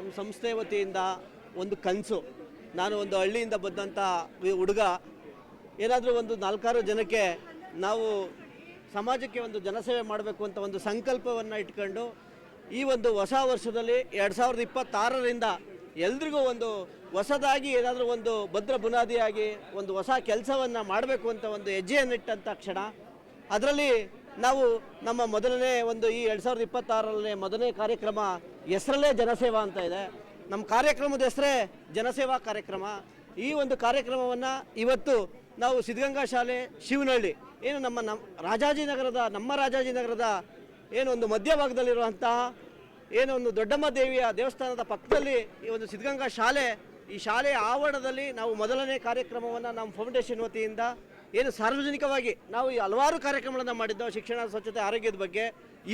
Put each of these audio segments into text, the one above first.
ನಮ್ಮ ಸಂಸ್ಥೆ ವತಿಯಿಂದ ಒಂದು ಕನಸು. ನಾನು ಒಂದು ಹಳ್ಳಿಯಿಂದ ಬಂದಂಥ ಹುಡುಗ. ಏನಾದರೂ ಒಂದು 4-6 ಜನಕ್ಕೆ ನಾವು ಸಮಾಜಕ್ಕೆ ಒಂದು ಜನಸೇವೆ ಮಾಡಬೇಕು ಅಂತ ಒಂದು ಸಂಕಲ್ಪವನ್ನು ಇಟ್ಕೊಂಡು ಈ ಒಂದು ಹೊಸ ವರ್ಷದಲ್ಲಿ 2026ರಿಂದ ಎಲ್ರಿಗೂ ಒಂದು ಹೊಸದಾಗಿ ಏನಾದರೂ ಒಂದು ಭದ್ರ ಬುನಾದಿಯಾಗಿ ಒಂದು ಹೊಸ ಕೆಲಸವನ್ನು ಮಾಡಬೇಕು ಅಂತ ಒಂದು ಹೆಜ್ಜೆಯನ್ನಿಟ್ಟಂಥ ಕ್ಷಣ. ಅದರಲ್ಲಿ ನಾವು ನಮ್ಮ ಮೊದಲನೇ ಒಂದು ಈ 2026ರಲ್ಲಿ ಮೊದಲನೇ ಕಾರ್ಯಕ್ರಮ ಹೆಸರಲ್ಲೇ ಜನಸೇವಾ ಅಂತ ಇದೆ. ನಮ್ಮ ಕಾರ್ಯಕ್ರಮದ ಹೆಸರೇ ಜನಸೇವಾ ಕಾರ್ಯಕ್ರಮ. ಈ ಒಂದು ಕಾರ್ಯಕ್ರಮವನ್ನು ಇವತ್ತು ನಾವು ಸಿದ್ಧಗಂಗಾ ಶಾಲೆ ಶಿವನಹಳ್ಳಿ ಏನು ನಮ್ಮ ರಾಜಾಜಿನಗರದ ಏನು ಒಂದು ಮಧ್ಯಭಾಗದಲ್ಲಿರುವಂತಹ ಏನು ಒಂದು ದೊಡ್ಡಮ್ಮ ದೇವಿಯ ದೇವಸ್ಥಾನದ ಪಕ್ಕದಲ್ಲಿ ಈ ಒಂದು ಸಿದ್ಧಗಂಗಾ ಶಾಲೆ, ಈ ಶಾಲೆಯ ಆವರಣದಲ್ಲಿ ನಾವು ಮೊದಲನೇ ಕಾರ್ಯಕ್ರಮವನ್ನು ನಮ್ಮ ಫೌಂಡೇಶನ್ ವತಿಯಿಂದ ಏನು ಸಾರ್ವಜನಿಕವಾಗಿ ನಾವು ಈ ಹಲವಾರು ಕಾರ್ಯಕ್ರಮಗಳನ್ನು ಮಾಡಿದ್ದೋ ಶಿಕ್ಷಣ, ಸ್ವಚ್ಛತೆ, ಆರೋಗ್ಯದ ಬಗ್ಗೆ.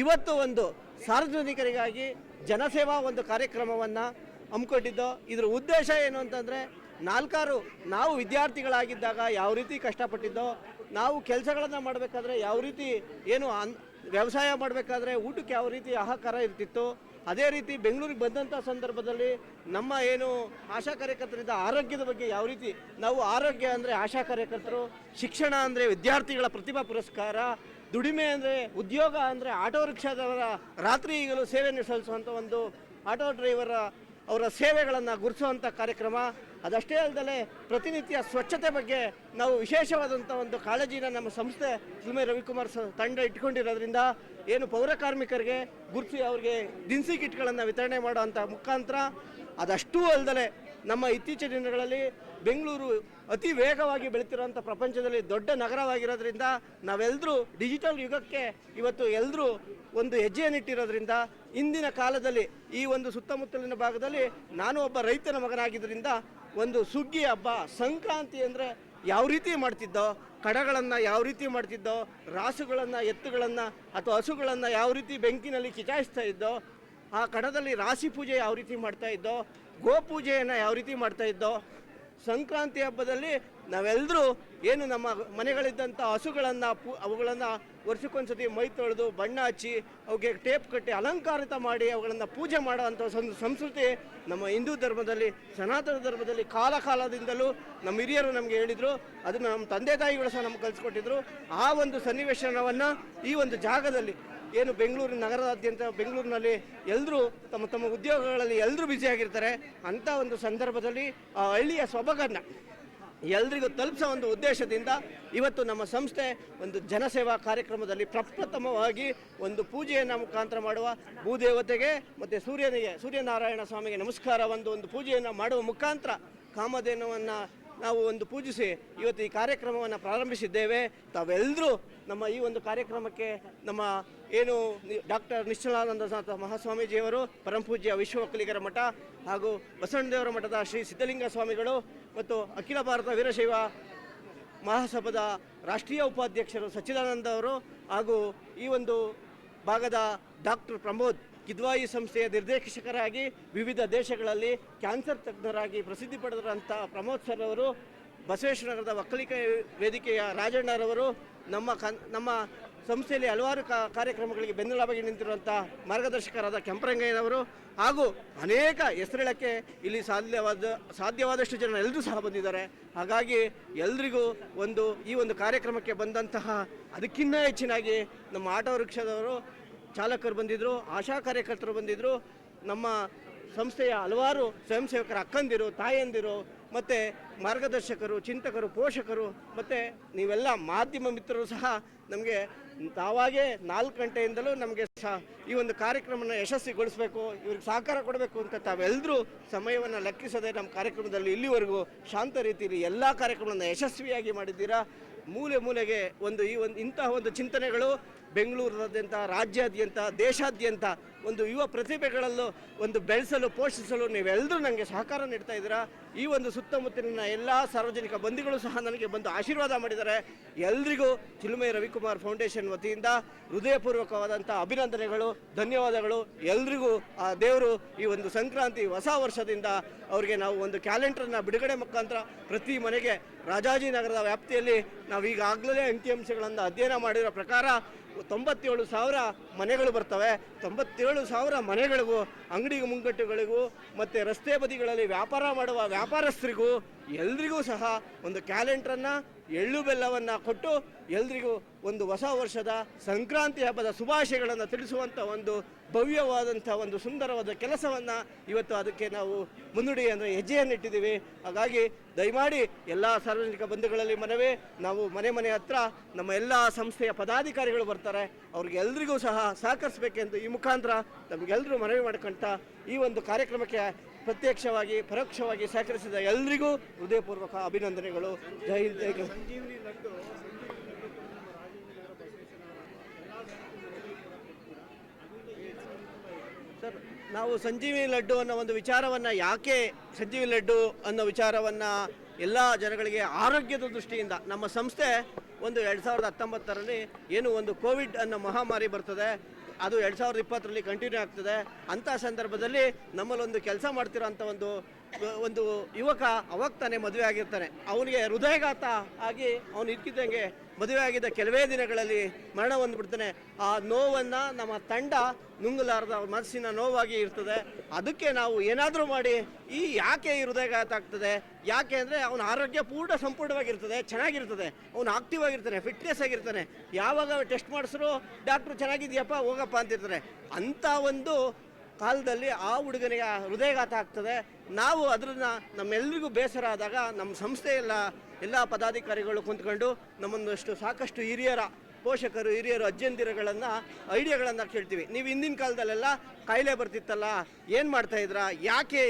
ಇವತ್ತು ಒಂದು ಸಾರ್ವಜನಿಕರಿಗಾಗಿ ಜನಸೇವಾ ಒಂದು ಕಾರ್ಯಕ್ರಮವನ್ನು ಹಮ್ಮಿಕೊಂಡಿದ್ದೋ. ಇದರ ಉದ್ದೇಶ ಏನು ಅಂತಂದರೆ, ನಾವು ವಿದ್ಯಾರ್ಥಿಗಳಾಗಿದ್ದಾಗ ಯಾವ ರೀತಿ ಕಷ್ಟಪಟ್ಟಿದ್ದೋ, ನಾವು ಕೆಲಸಗಳನ್ನು ಮಾಡಬೇಕಾದ್ರೆ ಯಾವ ರೀತಿ ಏನು ವ್ಯವಸಾಯ ಮಾಡಬೇಕಾದ್ರೆ ಊಟಕ್ಕೆ ಯಾವ ರೀತಿ ಹಾಹಾಕಾರ ಇರ್ತಿತ್ತು, ಅದೇ ರೀತಿ ಬೆಂಗಳೂರಿಗೆ ಬಂದಂಥ ಸಂದರ್ಭದಲ್ಲಿ ನಮ್ಮ ಏನು ಆಶಾ ಕಾರ್ಯಕರ್ತರಿದ್ದ ಆರೋಗ್ಯದ ಬಗ್ಗೆ ಯಾವ ರೀತಿ ನಾವು ಆರೋಗ್ಯ ಅಂದರೆ ಆಶಾ ಕಾರ್ಯಕರ್ತರು, ಶಿಕ್ಷಣ ಅಂದರೆ ವಿದ್ಯಾರ್ಥಿಗಳ ಪ್ರತಿಭಾ ಪುರಸ್ಕಾರ, ದುಡಿಮೆ ಅಂದರೆ ಉದ್ಯೋಗ ಅಂದರೆ ಆಟೋ ರಿಕ್ಷಾದವರ ರಾತ್ರಿ ಈಗಲೂ ಸೇವೆ ಸಲ್ಲಿಸುವಂಥ ಒಂದು ಆಟೋ ಡ್ರೈವರ ಅವರ ಸೇವೆಗಳನ್ನು ಗುರುತಿಸುವಂಥ ಕಾರ್ಯಕ್ರಮ. ಅದಷ್ಟೇ ಅಲ್ಲದೆ ಪ್ರತಿನಿತ್ಯ ಸ್ವಚ್ಛತೆ ಬಗ್ಗೆ ನಾವು ವಿಶೇಷವಾದಂಥ ಒಂದು ಕಾಳಜಿನ ನಮ್ಮ ಸಂಸ್ಥೆ ಚಿಲುಮೆ ರವಿಕುಮಾರ್ ತಂಡ ಇಟ್ಕೊಂಡಿರೋದ್ರಿಂದ ಏನು ಪೌರ ಕಾರ್ಮಿಕರಿಗೆ ಗುರುತಿಸಿ ಅವರಿಗೆ ದಿನಸಿ ಕಿಟ್ಗಳನ್ನು ವಿತರಣೆ ಮಾಡೋವಂಥ ಮುಖಾಂತರ. ಅದಷ್ಟೂ ಅಲ್ಲದೆ ನಮ್ಮ ಇತ್ತೀಚಿನ ದಿನಗಳಲ್ಲಿ ಬೆಂಗಳೂರು ಅತಿ ವೇಗವಾಗಿ ಬೆಳೀತಿರೋಂಥ ಪ್ರಪಂಚದಲ್ಲಿ ದೊಡ್ಡ ನಗರವಾಗಿರೋದ್ರಿಂದ ನಾವೆಲ್ಲರೂ ಡಿಜಿಟಲ್ ಯುಗಕ್ಕೆ ಇವತ್ತು ಎಲ್ಲರೂ ಒಂದು ಹೆಜ್ಜೆಯನ್ನಿಟ್ಟಿರೋದ್ರಿಂದ ಇಂದಿನ ಕಾಲದಲ್ಲಿ ಈ ಒಂದು ಸುತ್ತಮುತ್ತಲಿನ ಭಾಗದಲ್ಲಿ ನಾನು ಒಬ್ಬ ರೈತನ ಮಗನಾಗಿದ್ದರಿಂದ ಒಂದು ಸುಗ್ಗಿ ಹಬ್ಬ, ಸಂಕ್ರಾಂತಿ ಅಂದರೆ ಯಾವ ರೀತಿ ಮಾಡ್ತಿದ್ದೋ, ಕಡಗಳನ್ನು ಯಾವ ರೀತಿ ಮಾಡ್ತಿದ್ದೋ, ರಾಸುಗಳನ್ನು, ಎತ್ತುಗಳನ್ನು ಅಥವಾ ಹಸುಗಳನ್ನು ಯಾವ ರೀತಿ ಬೆಂಕಿನಲ್ಲಿ ಕಿಚಾಯಿಸ್ತಾ ಇದ್ದೋ, ಆ ಕಡದಲ್ಲಿ ರಾಶಿ ಪೂಜೆ ಯಾವ ರೀತಿ ಮಾಡ್ತಾ ಇದ್ದೋ, ಗೋಪೂಜೆಯನ್ನು ಯಾವ ರೀತಿ ಮಾಡ್ತಾ ಇದ್ದೋ, ಸಂಕ್ರಾಂತಿ ಹಬ್ಬದಲ್ಲಿ ನಾವೆಲ್ಲರೂ ಏನು ನಮ್ಮ ಮನೆಗಳಿದ್ದಂಥ ಹಸುಗಳನ್ನು ಅವುಗಳನ್ನು ವರ್ಷಕ್ಕೊಂದ್ಸತಿ ಮೈ ತೊಳೆದು ಬಣ್ಣ ಹಚ್ಚಿ ಅವಕ್ಕೆ ಟೇಪ್ ಕಟ್ಟಿ ಅಲಂಕಾರಿತ ಮಾಡಿ ಅವುಗಳನ್ನು ಪೂಜೆ ಮಾಡೋವಂಥ ಒಂದು ಸಂಸ್ಕೃತಿ ನಮ್ಮ ಹಿಂದೂ ಧರ್ಮದಲ್ಲಿ, ಸನಾತನ ಧರ್ಮದಲ್ಲಿ ಕಾಲದಿಂದಲೂ ನಮ್ಮ ಹಿರಿಯರು ನಮಗೆ ಹೇಳಿದರು. ಅದನ್ನು ನಮ್ಮ ತಂದೆ ತಾಯಿಗಳು ಸಹ ನಮ್ಗೆ ಕಲಿಸ್ಕೊಟ್ಟಿದ್ರು. ಆ ಒಂದು ಸನ್ನಿವೇಶನವನ್ನು ಈ ಒಂದು ಜಾಗದಲ್ಲಿ ಏನು ಬೆಂಗಳೂರು ನಗರದಾದ್ಯಂತ ಬೆಂಗಳೂರಿನಲ್ಲಿ ಎಲ್ಲರೂ ತಮ್ಮ ಉದ್ಯೋಗಗಳಲ್ಲಿ ಎಲ್ಲರೂ ಬ್ಯುಸಿಯಾಗಿರ್ತಾರೆ. ಅಂಥ ಒಂದು ಸಂದರ್ಭದಲ್ಲಿ ಆ ಹಳ್ಳಿಯ ಸೊಬಗನ್ನು ಎಲ್ರಿಗೂ ತಲುಪಿಸೋ ಒಂದು ಉದ್ದೇಶದಿಂದ ಇವತ್ತು ನಮ್ಮ ಸಂಸ್ಥೆ ಒಂದು ಜನಸೇವಾ ಕಾರ್ಯಕ್ರಮದಲ್ಲಿ ಪ್ರಪ್ರಥಮವಾಗಿ ಒಂದು ಪೂಜೆಯನ್ನು ಮುಖಾಂತರ ಮಾಡುವ ಭೂದೇವತೆಗೆ ಮತ್ತು ಸೂರ್ಯನಾರಾಯಣ ಸ್ವಾಮಿಗೆ ನಮಸ್ಕಾರ ಒಂದು ಪೂಜೆಯನ್ನು ಮಾಡುವ ಮುಖಾಂತರ ಕಾಮಧೇನುವನ್ನು ನಾವು ಒಂದು ಪೂಜಿಸಿ ಇವತ್ತು ಈ ಕಾರ್ಯಕ್ರಮವನ್ನು ಪ್ರಾರಂಭಿಸಿದ್ದೇವೆ. ತಾವೆಲ್ಲರೂ ನಮ್ಮ ಈ ಒಂದು ಕಾರ್ಯಕ್ರಮಕ್ಕೆ ನಮ್ಮ ಏನು ಡಾಕ್ಟರ್ ನಿಶ್ಚಲಾನಂದ ಮಹಾಸ್ವಾಮೀಜಿಯವರು, ಪರಮಪೂಜ್ಯ ವಿಶ್ವಒಕ್ಕಲಿಗರ ಮಠ ಹಾಗೂ ಬಸವಣ್ಣದೇವರ ಮಠದ ಶ್ರೀ ಸಿದ್ಧಲಿಂಗ ಸ್ವಾಮಿಗಳು ಮತ್ತು ಅಖಿಲ ಭಾರತ ವೀರಶೈವ ಮಹಾಸಭಾದ ರಾಷ್ಟ್ರೀಯ ಉಪಾಧ್ಯಕ್ಷರು ಸಚ್ಚಿದಾನಂದ ಅವರು ಹಾಗೂ ಈ ಒಂದು ಭಾಗದ ಡಾಕ್ಟರ್ ಪ್ರಮೋದ್ ಕಿದ್ವಾಯಿ ಸಂಸ್ಥೆಯ ನಿರ್ದೇಶಕರಾಗಿ ವಿವಿಧ ದೇಶಗಳಲ್ಲಿ ಕ್ಯಾನ್ಸರ್ ತಜ್ಞರಾಗಿ ಪ್ರಸಿದ್ಧಿ ಪಡೆದಿರುವಂಥ ಪ್ರಮೋದ್ ಸರ್ ಅವರು, ಬಸವೇಶ್ವರ ನಗರದ ಒಕ್ಕಲಿಗ ವೇದಿಕೆಯ ರಾಜಣ್ಣರವರು, ನಮ್ಮ ಸಂಸ್ಥೆಯಲ್ಲಿ ಹಲವಾರು ಕಾರ್ಯಕ್ರಮಗಳಿಗೆ ಬೆನ್ನೆಲುಬಾಗಿ ನಿಂತಿರುವಂಥ ಮಾರ್ಗದರ್ಶಕರಾದ ಕೆಂಪರಂಗಯ್ಯನವರು ಹಾಗೂ ಅನೇಕ ಹೆಸರೇಳಕ್ಕೆ ಇಲ್ಲಿ ಸಾಧ್ಯವಾದಷ್ಟು ಜನ ಎಲ್ಲರೂ ಸಹ ಬಂದಿದ್ದಾರೆ. ಹಾಗಾಗಿ ಎಲ್ರಿಗೂ ಈ ಒಂದು ಕಾರ್ಯಕ್ರಮಕ್ಕೆ ಬಂದಂತಹ ಅದಕ್ಕಿಂತ ಹೆಚ್ಚಿನಾಗಿ ನಮ್ಮ ಆಟೋ ರಿಕ್ಷಾದವರು ಚಾಲಕರು ಬಂದಿದ್ದರು, ಆಶಾ ಕಾರ್ಯಕರ್ತರು ಬಂದಿದ್ದರು, ನಮ್ಮ ಸಂಸ್ಥೆಯ ಹಲವಾರು ಸ್ವಯಂ ಸೇವಕರ ಅಕ್ಕಂದಿರು, ತಾಯಂದಿರು ಮತ್ತು ಮಾರ್ಗದರ್ಶಕರು, ಚಿಂತಕರು, ಪೋಷಕರು ಮತ್ತು ನೀವೆಲ್ಲ ಮಾಧ್ಯಮ ಮಿತ್ರರು ಸಹ ನಮಗೆ ತಾವಾಗೇ 4 ಗಂಟೆಯಿಂದಲೂ ನಮಗೆ ಈ ಒಂದು ಕಾರ್ಯಕ್ರಮವನ್ನು ಯಶಸ್ವಿಗೊಳಿಸಬೇಕು, ಇವ್ರಿಗೆ ಸಹಕಾರ ಕೊಡಬೇಕು ಅಂತ ತಾವೆಲ್ಲರೂ ಸಮಯವನ್ನು ಲೆಕ್ಕಿಸದೆ ನಮ್ಮ ಕಾರ್ಯಕ್ರಮದಲ್ಲಿ ಇಲ್ಲಿವರೆಗೂ ಶಾಂತ ರೀತಿಯಲ್ಲಿ ಎಲ್ಲ ಕಾರ್ಯಕ್ರಮವನ್ನು ಯಶಸ್ವಿಯಾಗಿ ಮಾಡಿದ್ದೀರಾ. ಮೂಲೆಗೆ ಇಂತಹ ಒಂದು ಚಿಂತನೆಗಳು ಬೆಂಗಳೂರಿನಾದ್ಯಂತ, ರಾಜ್ಯಾದ್ಯಂತ, ದೇಶಾದ್ಯಂತ ಒಂದು ಯುವ ಪ್ರತಿಭೆಗಳಲ್ಲೂ ಬೆಳೆಸಲು, ಪೋಷಿಸಲು ನೀವೆಲ್ಲರೂ ನನಗೆ ಸಹಕಾರ ನೀಡ್ತಾ ಇದ್ದೀರಾ. ಈ ಒಂದು ಸುತ್ತಮುತ್ತಲಿನ ಎಲ್ಲ ಸಾರ್ವಜನಿಕ ಬಂಧುಗಳು ಸಹ ನನಗೆ ಬಂದು ಆಶೀರ್ವಾದ ಮಾಡಿದ್ದಾರೆ. ಎಲ್ರಿಗೂ ಚಿಲುಮೆ ರವಿಕುಮಾರ್ ಫೌಂಡೇಶನ್ ವತಿಯಿಂದ ಹೃದಯಪೂರ್ವಕವಾದಂಥ ಅಭಿನಂದನೆಗಳು, ಧನ್ಯವಾದಗಳು. ಎಲ್ರಿಗೂ ಆ ದೇವರು ಈ ಒಂದು ಸಂಕ್ರಾಂತಿ ಹೊಸ ವರ್ಷದಿಂದ ಅವರಿಗೆ ನಾವು ಒಂದು ಕ್ಯಾಲೆಂಡರನ್ನು ಬಿಡುಗಡೆ ಮುಖಾಂತರ ಪ್ರತಿ ಮನೆಗೆ ರಾಜಾಜಿನಗರದ ವ್ಯಾಪ್ತಿಯಲ್ಲಿ ನಾವು ಈಗಾಗಲೇ ಅಂಕಿಅಂಶಗಳನ್ನು ಅಧ್ಯಯನ ಮಾಡಿರೋ ಪ್ರಕಾರ 97,000 ಮನೆಗಳು ಬರ್ತವೆ. 97,000 ಮನೆಗಳಿಗೂ, ಅಂಗಡಿ ಮುಂಗಟ್ಟುಗಳಿಗೂ ಮತ್ತು ರಸ್ತೆ ಬದಿಗಳಲ್ಲಿ ವ್ಯಾಪಾರ ಮಾಡುವ ವ್ಯಾಪಾರಸ್ಥರಿಗೂ ಎಲ್ರಿಗೂ ಸಹ ಒಂದು ಕ್ಯಾಲೆಂಡ್ರನ್ನು, ಎಳ್ಳು ಬೆಲ್ಲವನ್ನು ಕೊಟ್ಟು ಎಲ್ರಿಗೂ ಒಂದು ಹೊಸ ವರ್ಷದ ಸಂಕ್ರಾಂತಿ ಹಬ್ಬದ ಶುಭಾಶಯಗಳನ್ನು ತಿಳಿಸುವಂಥ ಒಂದು ಭವ್ಯವಾದಂಥ ಒಂದು ಸುಂದರವಾದ ಕೆಲಸವನ್ನು ಇವತ್ತು ಅದಕ್ಕೆ ನಾವು ಮುನ್ನುಡಿ ಅಂದರೆ ಹೆಜ್ಜೆಯನ್ನಿಟ್ಟಿದ್ದೀವಿ. ಹಾಗಾಗಿ ದಯಮಾಡಿ ಎಲ್ಲ ಸಾರ್ವಜನಿಕ ಬಂಧುಗಳಲ್ಲಿ ಮನವಿ, ನಾವು ಮನೆ ಹತ್ರ ನಮ್ಮ ಎಲ್ಲ ಸಂಸ್ಥೆಯ ಪದಾಧಿಕಾರಿಗಳು ಬರ್ತಾರೆ, ಅವ್ರಿಗೆ ಎಲ್ರಿಗೂ ಸಹ ಸಹಕರಿಸಬೇಕೆಂದು ಈ ಮುಖಾಂತರ ನಮಗೆಲ್ಲರೂ ಮನವಿ ಮಾಡ್ಕೊಂತ ಈ ಒಂದು ಕಾರ್ಯಕ್ರಮಕ್ಕೆ ಪ್ರತ್ಯಕ್ಷವಾಗಿ ಪರೋಕ್ಷವಾಗಿ ಸಹಕರಿಸಿದ ಎಲ್ರಿಗೂ ಹೃದಯಪೂರ್ವಕ ಅಭಿನಂದನೆಗಳು. ಜೈ ಹಿಂದ್, ಜೈ ಕರ್ನಾಟಕ. ಸರ್, ನಾವು ಸಂಜೀವಿನಿ ಲಡ್ಡು ಅನ್ನೋ ಒಂದು ವಿಚಾರವನ್ನು, ಯಾಕೆ ಸಂಜೀವಿನಿ ಲಡ್ಡು ಅನ್ನೋ ವಿಚಾರವನ್ನು ಎಲ್ಲ ಜನಗಳಿಗೆ ಆರೋಗ್ಯದ ದೃಷ್ಟಿಯಿಂದ ನಮ್ಮ ಸಂಸ್ಥೆ ಒಂದು 2019ರಲ್ಲಿ ಏನು ಒಂದು ಕೋವಿಡ್ ಅನ್ನೋ ಮಹಾಮಾರಿ ಬರ್ತದೆ, ಅದು 2020ರಲ್ಲಿ ಕಂಟಿನ್ಯೂ ಆಗ್ತದೆ. ಅಂಥ ಸಂದರ್ಭದಲ್ಲಿ ನಮ್ಮಲ್ಲೊಂದು ಕೆಲಸ ಮಾಡ್ತಿರೋಂಥ ಒಂದು ಯುವಕ ಅವಾಗ ತಾನೇ ಮದುವೆ ಆಗಿರ್ತಾನೆ. ಅವನಿಗೆ ಹೃದಯಘಾತ ಆಗಿ ಅವನು ಇದ್ಕಿದ್ದಂಗೆ ಮದುವೆ ಆಗಿದ್ದ ಕೆಲವೇ ದಿನಗಳಲ್ಲಿ ಮರಣ ಹೊಂದ್ಬಿಡ್ತಾನೆ. ಆ ನೋವನ್ನು ನಮ್ಮ ತಂಡ ನುಂಗಲಾರದ ಮನಸ್ಸಿನ ನೋವಾಗಿ ಇರ್ತದೆ. ಅದಕ್ಕೆ ನಾವು ಏನಾದರೂ ಮಾಡಿ ಯಾಕೆ ಈ ಹೃದಯಘಾತ ಆಗ್ತದೆ, ಯಾಕೆ ಅಂದರೆ ಅವನ ಆರೋಗ್ಯ ಸಂಪೂರ್ಣವಾಗಿರ್ತದೆ, ಚೆನ್ನಾಗಿರ್ತದೆ, ಅವನು ಆಕ್ಟಿವ್ ಆಗಿರ್ತಾನೆ, ಫಿಟ್ನೆಸ್ ಆಗಿರ್ತಾನೆ. ಯಾವಾಗ ಟೆಸ್ಟ್ ಮಾಡಿಸ್ರು ಡಾಕ್ಟ್ರು ಚೆನ್ನಾಗಿದೆಯಪ್ಪ ಹೋಗಪ್ಪ ಅಂತಿರ್ತಾರೆ. ಅಂಥ ಒಂದು ಕಾಲದಲ್ಲಿ ಆ ಹುಡುಗನಿಗೆ ಹೃದಯಘಾತ ಆಗ್ತದೆ. ನಾವು ಅದನ್ನು ನಮ್ಮೆಲ್ಲರಿಗೂ ಬೇಸರ ಆದಾಗ ನಮ್ಮ ಎಲ್ಲ ಪದಾಧಿಕಾರಿಗಳು ಕುಂತ್ಕೊಂಡು ನಮ್ಮೊಂದಷ್ಟು ಸಾಕಷ್ಟು ಪೋಷಕರು ಹಿರಿಯರು ಅಜ್ಜಂದಿರುಗಳನ್ನು ಐಡಿಯಾಗಳನ್ನು ಕೇಳ್ತೀವಿ. ನೀವು ಹಿಂದಿನ ಕಾಲದಲ್ಲೆಲ್ಲ ಕಾಯಿಲೆ ಬರ್ತಿತ್ತಲ್ಲ, ಏನು ಮಾಡ್ತಾಯಿದ್ರಾ, ಯಾಕೆ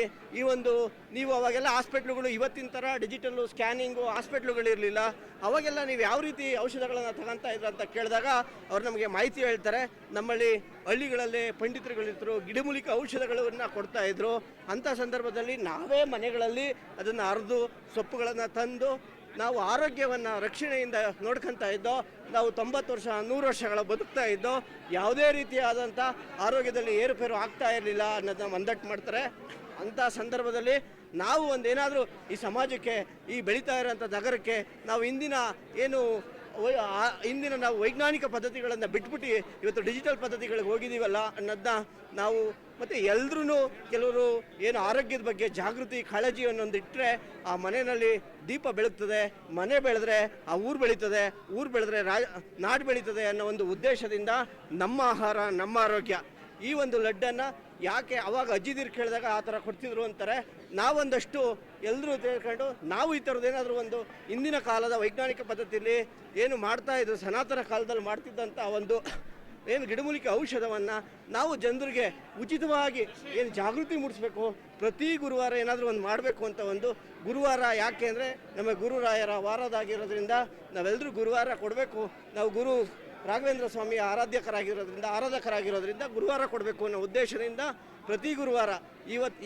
ನೀವು ಅವಾಗೆಲ್ಲ ಹಾಸ್ಪಿಟ್ಲುಗಳು ಇವತ್ತಿನ ಥರ ಡಿಜಿಟಲ್ಲು ಸ್ಕ್ಯಾನಿಂಗು ಹಾಸ್ಪಿಟ್ಲುಗಳಿರಲಿಲ್ಲ, ಅವಾಗೆಲ್ಲ ನೀವು ಯಾವ ರೀತಿ ಔಷಧಗಳನ್ನು ತಗೊತಾ ಇದ್ರ ಅಂತ ಕೇಳಿದಾಗ ಅವ್ರು ನಮಗೆ ಮಾಹಿತಿ ಹೇಳ್ತಾರೆ. ನಮ್ಮಲ್ಲಿ ಹಳ್ಳಿಗಳಲ್ಲಿ ಪಂಡಿತರುಗಳಿದ್ರು, ಗಿಡಮೂಲಿಕೆ ಔಷಧಗಳನ್ನು ಕೊಡ್ತಾಯಿದ್ರು. ಅಂಥ ಸಂದರ್ಭದಲ್ಲಿ ನಾವೇ ಮನೆಗಳಲ್ಲಿ ಅದನ್ನು ಅರೆದು ಸೊಪ್ಪುಗಳನ್ನು ತಂದು ನಾವು ಆರೋಗ್ಯವನ್ನು ರಕ್ಷಣೆಯಿಂದ ನೋಡ್ಕೊತಾ ಇದ್ದೋ. ನಾವು 90 ವರ್ಷ 100 ವರ್ಷಗಳ ಬದುಕ್ತಾ ಇದ್ದೋ. ಯಾವುದೇ ರೀತಿಯಾದಂಥ ಆರೋಗ್ಯದಲ್ಲಿ ಏರುಪೇರು ಆಗ್ತಾ ಇರಲಿಲ್ಲ ಅನ್ನೋದನ್ನ ಮಂದಟ್ಟು ಮಾಡ್ತಾರೆ. ಅಂಥ ಸಂದರ್ಭದಲ್ಲಿ ನಾವು ಒಂದೇನಾದರೂ ಈ ಸಮಾಜಕ್ಕೆ, ಈ ಬೆಳೀತಾ ಇರೋಂಥ ನಗರಕ್ಕೆ ನಾವು ಇಂದಿನ ನಾವು ವೈಜ್ಞಾನಿಕ ಪದ್ಧತಿಗಳನ್ನು ಬಿಟ್ಬಿಟ್ಟು ಇವತ್ತು ಡಿಜಿಟಲ್ ಪದ್ಧತಿಗಳಿಗೆ ಹೋಗಿದ್ದೀವಲ್ಲ ಅನ್ನೋದನ್ನ ನಾವು ಮತ್ತು ಎಲ್ಲರೂ ಕೆಲವರು ಏನು ಆರೋಗ್ಯದ ಬಗ್ಗೆ ಜಾಗೃತಿ ಕಾಳಜಿ ಅನ್ನೊಂದಿಟ್ಟರೆ ಆ ಮನೆಯಲ್ಲಿ ದೀಪ ಬೆಳಗ್ತದೆ, ಮನೆ ಬೆಳೆದ್ರೆ ಆ ಊರು ಬೆಳೀತದೆ, ಊರು ಬೆಳೆದ್ರೆ ನಾಡು ಬೆಳೀತದೆ ಅನ್ನೋ ಒಂದು ಉದ್ದೇಶದಿಂದ ನಮ್ಮ ಆಹಾರ ನಮ್ಮ ಆರೋಗ್ಯ ಈ ಒಂದು ಲಡ್ಡನ್ನು ಯಾಕೆ ಅವಾಗ ಅಜ್ಜಿದಿರು ಕೇಳಿದಾಗ ಆ ಥರ ಕೊಡ್ತಿದ್ರು ಅಂತಾರೆ. ನಾವೊಂದಷ್ಟು ಎಲ್ಲರೂ ತಿಳ್ಕೊಂಡು ನಾವು ಈ ಥರದ್ದೇನಾದರೂ ಒಂದು ಇಂದಿನ ಕಾಲದ ವೈಜ್ಞಾನಿಕ ಪದ್ಧತಿಯಲ್ಲಿ ಏನು ಮಾಡ್ತಾಯಿದ್ರು, ಸನಾತನ ಕಾಲದಲ್ಲಿ ಮಾಡ್ತಿದ್ದಂಥ ಏನು ಗಿಡಮೂಲಿಕೆ ಔಷಧವನ್ನು ನಾವು ಜನರಿಗೆ ಉಚಿತವಾಗಿ ಏನು ಜಾಗೃತಿ ಮೂಡಿಸ್ಬೇಕು. ಪ್ರತಿ ಗುರುವಾರ ಏನಾದರೂ ಒಂದು ಮಾಡಬೇಕು ಅಂತ ಗುರುವಾರ ಯಾಕೆ ಅಂದರೆ ನಮ್ಮ ಗುರುರಾಯರ ವಾರದಾಗಿರೋದ್ರಿಂದ ನಾವೆಲ್ಲರೂ ಗುರುವಾರ ಕೊಡಬೇಕು. ನಾವು ಗುರು ರಾಘವೇಂದ್ರ ಸ್ವಾಮಿಯ ಆರಾಧಕರಾಗಿರೋದ್ರಿಂದ ಗುರುವಾರ ಕೊಡಬೇಕು ಅನ್ನೋ ಉದ್ದೇಶದಿಂದ ಪ್ರತಿ ಗುರುವಾರ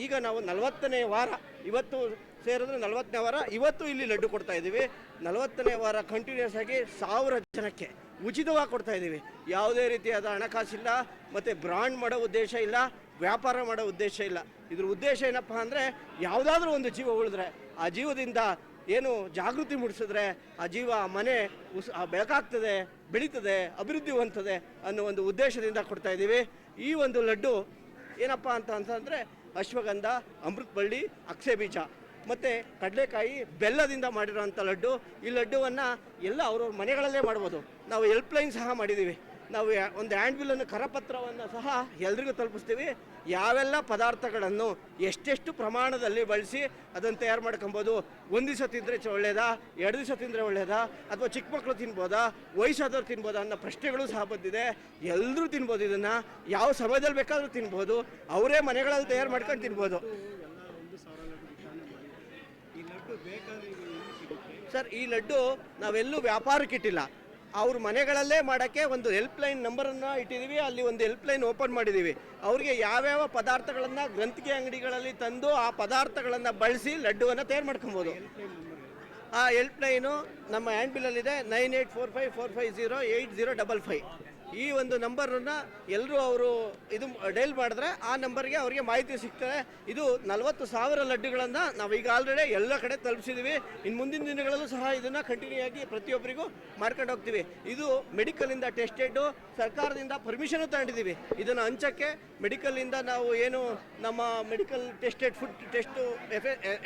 ಈಗ ನಾವು 40ನೇ ವಾರ, ಇವತ್ತು ಸೇರಿದ್ರೆ 40ನೇ ವಾರ, ಇವತ್ತು ಇಲ್ಲಿ ಲಡ್ಡು ಕೊಡ್ತಾ ಇದ್ದೀವಿ. 40ನೇ ವಾರ ಕಂಟಿನ್ಯೂಸ್ ಆಗಿ 1000 ಜನಕ್ಕೆ ಉಚಿತವಾಗಿ ಕೊಡ್ತಾ ಇದ್ದೀವಿ. ಯಾವುದೇ ರೀತಿಯಾದ ಹಣಕಾಸಿಲ್ಲ, ಮತ್ತು ಬ್ರಾಂಡ್ ಮಾಡೋ ಉದ್ದೇಶ ಇಲ್ಲ, ವ್ಯಾಪಾರ ಮಾಡೋ ಉದ್ದೇಶ ಇಲ್ಲ. ಇದ್ರ ಉದ್ದೇಶ ಏನಪ್ಪ ಅಂದರೆ ಯಾವುದಾದ್ರೂ ಒಂದು ಜೀವ ಉಳಿದ್ರೆ ಆ ಜೀವದಿಂದ ಏನು ಜಾಗೃತಿ ಮೂಡಿಸಿದ್ರೆ ಆ ಜೀವ ಮನೆ ಬೆಳಕಾಗ್ತದೆ, ಬೆಳೀತದೆ, ಅಭಿವೃದ್ಧಿ ಹೊಂದ್ತದೆ ಅನ್ನೋ ಒಂದು ಉದ್ದೇಶದಿಂದ ಕೊಡ್ತಾ ಇದ್ದೀವಿ. ಈ ಒಂದು ಲಡ್ಡು ಏನಪ್ಪ ಅಂತಂದರೆ ಅಶ್ವಗಂಧ, ಅಮೃತ ಬಳ್ಳಿ, ಅಕ್ಷಯ ಬೀಜ ಮತ್ತು ಕಡಲೆಕಾಯಿ ಬೆಲ್ಲದಿಂದ ಮಾಡಿರೋಂಥ ಲಡ್ಡು. ಈ ಲಡ್ಡುವನ್ನು ಎಲ್ಲ ಅವ್ರವ್ರ ಮನೆಗಳಲ್ಲೇ ಮಾಡ್ಬೋದು. ನಾವು ಹೆಲ್ಪ್ಲೈನ್ ಸಹ ಮಾಡಿದ್ದೀವಿ. ನಾವು ಒಂದು ಹ್ಯಾಂಡ್ಬಿಲ್ಲನ್ನು ಕರಪತ್ರವನ್ನು ಸಹ ಎಲ್ರಿಗೂ ತಲುಪಿಸ್ತೀವಿ. ಯಾವೆಲ್ಲ ಪದಾರ್ಥಗಳನ್ನು ಎಷ್ಟೆಷ್ಟು ಪ್ರಮಾಣದಲ್ಲಿ ಬಳಸಿ ಅದನ್ನು ತಯಾರು ಮಾಡ್ಕೊಬೋದು, ಒಂದು ದಿವಸ ತಿಂದರೆ ಒಳ್ಳೆಯದಾ, 2 ದಿವಸ ತಿಂದರೆ ಒಳ್ಳೆಯದಾ, ಅಥವಾ ಚಿಕ್ಕ ಮಕ್ಕಳು ತಿನ್ಬೋದಾ, ವಯಸ್ಸಾದವ್ರು ತಿನ್ಬೋದಾ ಅನ್ನೋ ಪ್ರಶ್ನೆಗಳು ಸಹ ಬಂದಿದೆ. ಎಲ್ಲರೂ ತಿನ್ಬೋದು, ಇದನ್ನು ಯಾವ ಸಮಯದಲ್ಲಿ ಬೇಕಾದರೂ ತಿನ್ಬೋದು, ಅವರೇ ಮನೆಗಳಲ್ಲಿ ತಯಾರು ಮಾಡ್ಕೊಂಡು ತಿನ್ಬೋದು. ಸರ್, ಈ ಲಡ್ಡು ನಾವೆಲ್ಲೂ ವ್ಯಾಪಾರಕ್ಕಿಟ್ಟಿಲ್ಲ, ಅವ್ರ ಮನೆಗಳಲ್ಲೇ ಮಾಡೋಕ್ಕೆ ಒಂದು ಹೆಲ್ಪ್ಲೈನ್ ನಂಬರನ್ನು ಇಟ್ಟಿದ್ದೀವಿ. ಅಲ್ಲಿ ಒಂದು ಹೆಲ್ಪ್ಲೈನ್ ಓಪನ್ ಮಾಡಿದ್ದೀವಿ. ಅವ್ರಿಗೆ ಯಾವ್ಯಾವ ಪದಾರ್ಥಗಳನ್ನು ಗ್ರಂಥಿಗೆ ಅಂಗಡಿಗಳಲ್ಲಿ ತಂದು ಆ ಪದಾರ್ಥಗಳನ್ನು ಬಳಸಿ ಲಡ್ಡುವನ್ನು ತಯಾರು ಮಾಡ್ಕೊಬೋದು. ಆ ಹೆಲ್ಪ್ಲೈನು ನಮ್ಮ ಹ್ಯಾಂಡ್ ಬಿಲ್ಲಲ್ಲಿದೆ, 9845450805. ಈ ಒಂದು ನಂಬರನ್ನು ಎಲ್ಲರೂ ಅವರು ಇದು ಡೈಲ್ ಮಾಡಿದ್ರೆ ಆ ನಂಬರ್ಗೆ ಅವರಿಗೆ ಮಾಹಿತಿ ಸಿಗ್ತದೆ. ಇದು 40,000 ಲಡ್ಡುಗಳನ್ನು ನಾವು ಈಗ ಆಲ್ರೆಡಿ ಎಲ್ಲ ಕಡೆ ತಲುಪಿಸಿದ್ದೀವಿ. ಇನ್ನು ಮುಂದಿನ ದಿನಗಳಲ್ಲೂ ಸಹ ಇದನ್ನು ಕಂಟಿನ್ಯೂ ಆಗಿ ಪ್ರತಿಯೊಬ್ಬರಿಗೂ ಮಾಡ್ಕೊಂಡು ಹೋಗ್ತೀವಿ. ಇದು ಮೆಡಿಕಲಿಂದ ಟೆಸ್ಟೆಡ್ಡು, ಸರ್ಕಾರದಿಂದ ಪರ್ಮಿಷನ್ ತಗೊಂಡಿದ್ದೀವಿ. ಇದನ್ನು ಹಂಚಕ್ಕೆ ಮೆಡಿಕಲಿಂದ ನಾವು ಏನು ನಮ್ಮ medical tested food test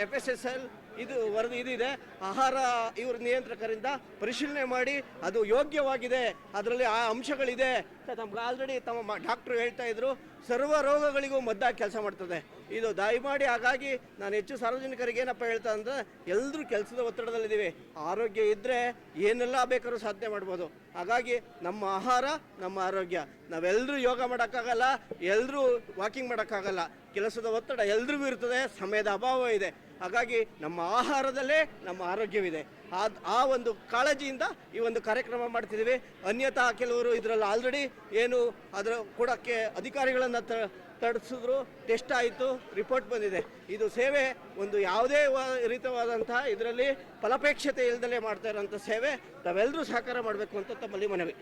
FSSL ಇದು ವರದಿ ಇದಿದೆ. ಆಹಾರ ಇವ್ರ ನಿಯಂತ್ರಕರಿಂದ ಪರಿಶೀಲನೆ ಮಾಡಿ ಅದು ಯೋಗ್ಯವಾಗಿದೆ, ಅದರಲ್ಲಿ ಆ ಅಂಶಗಳಿದೆ. ನಮ್ಗೆ ಆಲ್ರೆಡಿ ತಮ್ಮ ಡಾಕ್ಟ್ರು ಹೇಳ್ತಾ ಇದ್ರು, ಸರ್ವ ರೋಗಗಳಿಗೂ ಮದ್ದಾಗಿ ಕೆಲಸ ಮಾಡ್ತದೆ ಇದು. ದಯಮಾಡಿ ಹಾಗಾಗಿ ನಾನು ಹೆಚ್ಚು ಸಾರ್ವಜನಿಕರಿಗೆ ಏನಪ್ಪ ಹೇಳ್ತಾ ಅಂದರೆ, ಎಲ್ಲರೂ ಕೆಲಸದ ಒತ್ತಡದಲ್ಲಿದ್ದೀವಿ. ಆರೋಗ್ಯ ಇದ್ದರೆ ಏನೆಲ್ಲ ಬೇಕಾದ್ರೂ ಸಾಧನೆ ಮಾಡ್ಬೋದು. ಹಾಗಾಗಿ ನಮ್ಮ ಆಹಾರ ನಮ್ಮ ಆರೋಗ್ಯ. ನಾವೆಲ್ಲರೂ ಯೋಗ ಮಾಡೋಕ್ಕಾಗಲ್ಲ, ಎಲ್ಲರೂ ವಾಕಿಂಗ್ ಮಾಡೋಕ್ಕಾಗಲ್ಲ, ಕೆಲಸದ ಒತ್ತಡ ಎಲ್ರಿಗೂ ಇರ್ತದೆ, ಸಮಯದ ಅಭಾವ ಇದೆ. ಹಾಗಾಗಿ ನಮ್ಮ ಆಹಾರದಲ್ಲೇ ನಮ್ಮ ಆರೋಗ್ಯವಿದೆ. ಆ ಒಂದು ಕಾಳಜಿಯಿಂದ ಈ ಒಂದು ಕಾರ್ಯಕ್ರಮ ಮಾಡ್ತಿದ್ದೀವಿ. ಅನ್ಯಥಾ ಕೆಲವರು ಇದರಲ್ಲಿ ಆಲ್ರೆಡಿ ಏನು ಅದರ ಕೊಡೋಕ್ಕೆ ಅಧಿಕಾರಿಗಳನ್ನು ತಡಿಸಿದ್ರು, ಟೆಸ್ಟ್ ಆಯಿತು, ರಿಪೋರ್ಟ್ ಬಂದಿದೆ. ಇದು ಸೇವೆ ಒಂದು ಯಾವುದೇ ರೀತಿಯಾದಂತಹ ಇದರಲ್ಲಿ ಫಲಾಪೇಕ್ಷತೆ ಇಲ್ಲದಲೇ ಮಾಡ್ತಾ ಇರೋಂಥ ಸೇವೆ. ತಾವೆಲ್ಲರೂ ಸಹಕಾರ ಮಾಡಬೇಕು ಅಂತ ತಮ್ಮಲ್ಲಿ ಮನವಿ.